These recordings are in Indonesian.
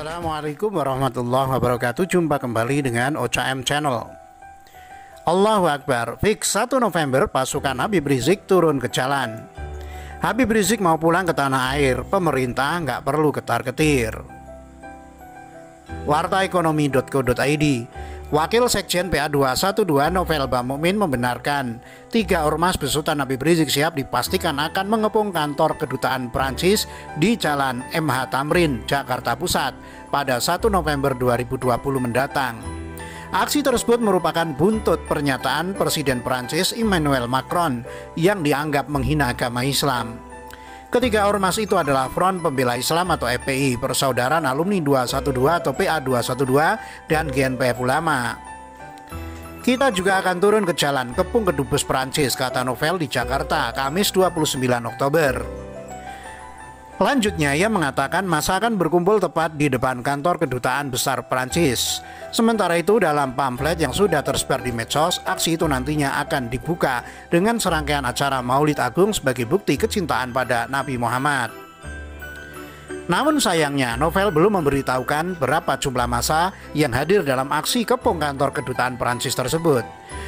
Assalamualaikum warahmatullahi wabarakatuh. Jumpa kembali dengan OCM Channel. Allahu Akbar. Fix 1 November pasukan Habib Rizik turun ke jalan. Habib Rizik mau pulang ke tanah air. Pemerintah nggak perlu ketar-ketir. Wartaekonomi.co.id. Wakil Sekjen PA212 Novel Bamumin membenarkan 3 ormas besutan Habib Rizik Syihab dipastikan akan mengepung kantor kedutaan Prancis di Jalan MH Tamrin, Jakarta Pusat pada 1 November 2020 mendatang. Aksi tersebut merupakan buntut pernyataan Presiden Prancis Emmanuel Macron yang dianggap menghina agama Islam. Ketiga ormas itu adalah Front Pembela Islam atau FPI, Persaudaraan Alumni 212 atau PA212, dan GNPF Ulama. Kita juga akan turun ke jalan kepung kedubes Prancis, kata Novel di Jakarta, Kamis 29 Oktober. Lanjutnya, ia mengatakan masa akan berkumpul tepat di depan kantor kedutaan besar Prancis. Sementara itu, dalam pamflet yang sudah tersebar di medsos, aksi itu nantinya akan dibuka dengan serangkaian acara Maulid Agung sebagai bukti kecintaan pada Nabi Muhammad. Namun sayangnya, Novel belum memberitahukan berapa jumlah massa yang hadir dalam aksi kepung kantor kedutaan Prancis tersebut.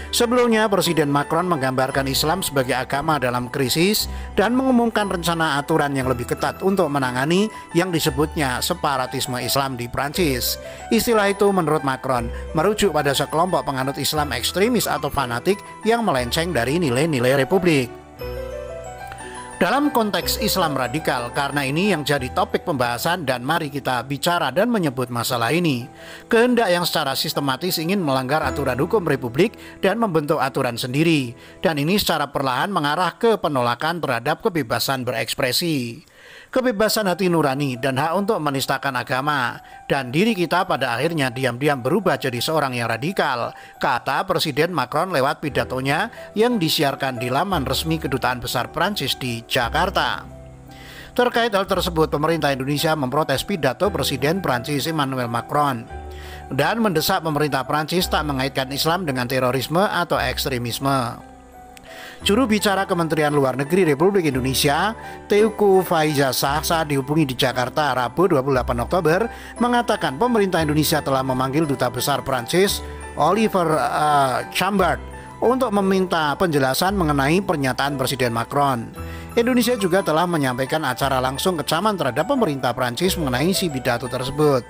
Sebelumnya, Presiden Macron menggambarkan Islam sebagai agama dalam krisis dan mengumumkan rencana aturan yang lebih ketat untuk menangani yang disebutnya separatisme Islam di Prancis. Istilah itu menurut Macron merujuk pada sekelompok penganut Islam ekstremis atau fanatik yang melenceng dari nilai-nilai Republik. Dalam konteks Islam radikal, karena ini yang jadi topik pembahasan dan mari kita bicara dan menyebut masalah ini. Kehendak yang secara sistematis ingin melanggar aturan hukum Republik dan membentuk aturan sendiri. Dan ini secara perlahan mengarah ke penolakan terhadap kebebasan berekspresi. Kebebasan hati nurani dan hak untuk menistakan agama. Dan diri kita pada akhirnya diam-diam berubah jadi seorang yang radikal, kata Presiden Macron lewat pidatonya yang disiarkan di laman resmi Kedutaan Besar Prancis di Jakarta. Terkait hal tersebut, pemerintah Indonesia memprotes pidato Presiden Prancis Emmanuel Macron dan mendesak pemerintah Prancis tak mengaitkan Islam dengan terorisme atau ekstremisme. Juru bicara Kementerian Luar Negeri Republik Indonesia, Teuku Faizasyah, saat dihubungi di Jakarta Rabu 28 Oktober, mengatakan pemerintah Indonesia telah memanggil Duta Besar Prancis, Oliver Chambard, untuk meminta penjelasan mengenai pernyataan Presiden Macron. Indonesia juga telah menyampaikan acara langsung kecaman terhadap pemerintah Prancis mengenai isi pidato tersebut.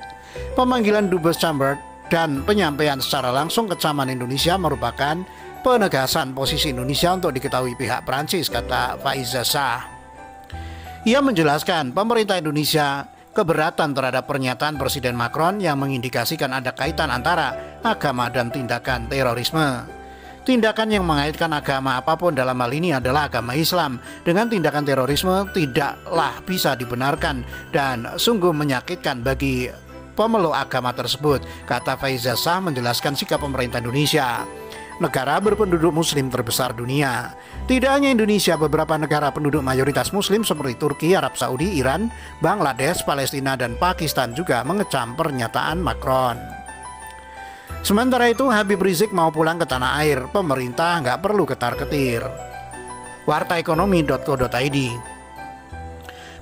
Pemanggilan Dubes Chambard dan penyampaian secara langsung kecaman Indonesia merupakan penegasan posisi Indonesia untuk diketahui pihak Prancis, kata Faizasyah. Ia menjelaskan pemerintah Indonesia keberatan terhadap pernyataan Presiden Macron yang mengindikasikan ada kaitan antara agama dan tindakan terorisme. Tindakan yang mengaitkan agama apapun dalam hal ini adalah agama Islam dengan tindakan terorisme tidaklah bisa dibenarkan dan sungguh menyakitkan bagi pemeluk agama tersebut, kata Faizasyah menjelaskan sikap pemerintah Indonesia, negara berpenduduk muslim terbesar dunia. Tidak hanya Indonesia, beberapa negara penduduk mayoritas muslim seperti Turki, Arab Saudi, Iran, Bangladesh, Palestina, dan Pakistan juga mengecam pernyataan Macron. Sementara itu, Habib Rizik mau pulang ke tanah air. Pemerintah nggak perlu ketar-ketir. Wartaekonomi.co.id.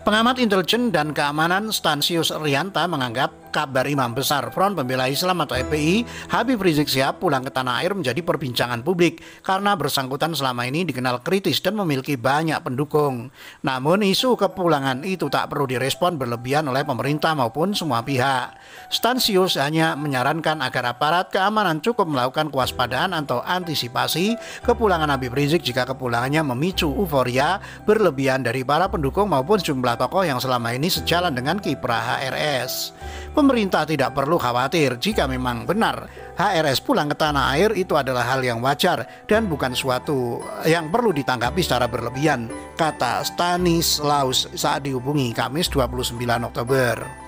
Pengamat intelijen dan keamanan Stansius Rianta menganggap kabar Imam Besar Front Pembela Islam atau FPI Habib Rizik Syihab pulang ke tanah air menjadi perbincangan publik karena bersangkutan selama ini dikenal kritis dan memiliki banyak pendukung. Namun isu kepulangan itu tak perlu direspon berlebihan oleh pemerintah maupun semua pihak. Stansius hanya menyarankan agar aparat keamanan cukup melakukan kewaspadaan atau antisipasi kepulangan Habib Rizik jika kepulangannya memicu euforia berlebihan dari para pendukung maupun jumlah tokoh yang selama ini sejalan dengan kiprah HRS. Pemerintah tidak perlu khawatir jika memang benar HRS pulang ke tanah air, itu adalah hal yang wajar dan bukan suatu yang perlu ditanggapi secara berlebihan, kata Stanislaus saat dihubungi Kamis 29 Oktober.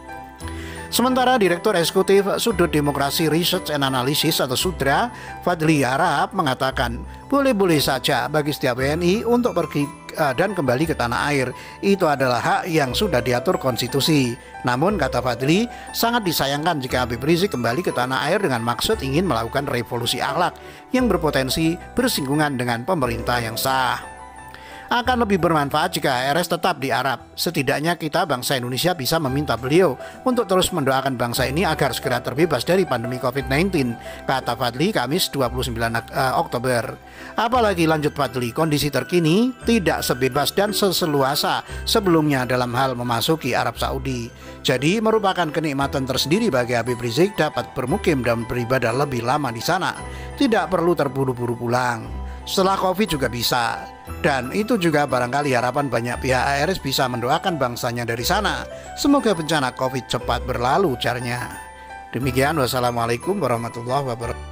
Sementara Direktur Eksekutif Sudut Demokrasi Research and Analysis atau SUDRA, Fadli Harahap, mengatakan boleh-boleh saja bagi setiap WNI untuk pergi dan kembali ke tanah air. Itu adalah hak yang sudah diatur konstitusi. Namun, kata Fadli, sangat disayangkan jika Habib Rizik kembali ke tanah air dengan maksud ingin melakukan revolusi akhlak yang berpotensi bersinggungan dengan pemerintah yang sah. Akan lebih bermanfaat jika ARS tetap di Arab. Setidaknya kita bangsa Indonesia bisa meminta beliau untuk terus mendoakan bangsa ini agar segera terbebas dari pandemi COVID-19, kata Fadli Kamis 29 Oktober. Apalagi lanjut Fadli, kondisi terkini tidak sebebas dan seseluasa sebelumnya dalam hal memasuki Arab Saudi. Jadi merupakan kenikmatan tersendiri bagi Habib Rizik dapat bermukim dan beribadah lebih lama di sana. Tidak perlu terburu-buru pulang. Setelah COVID juga bisa. Dan itu juga barangkali harapan banyak pihak ARS bisa mendoakan bangsanya dari sana. Semoga bencana COVID cepat berlalu, ujarnya. Demikian, wassalamualaikum warahmatullahi wabarakatuh.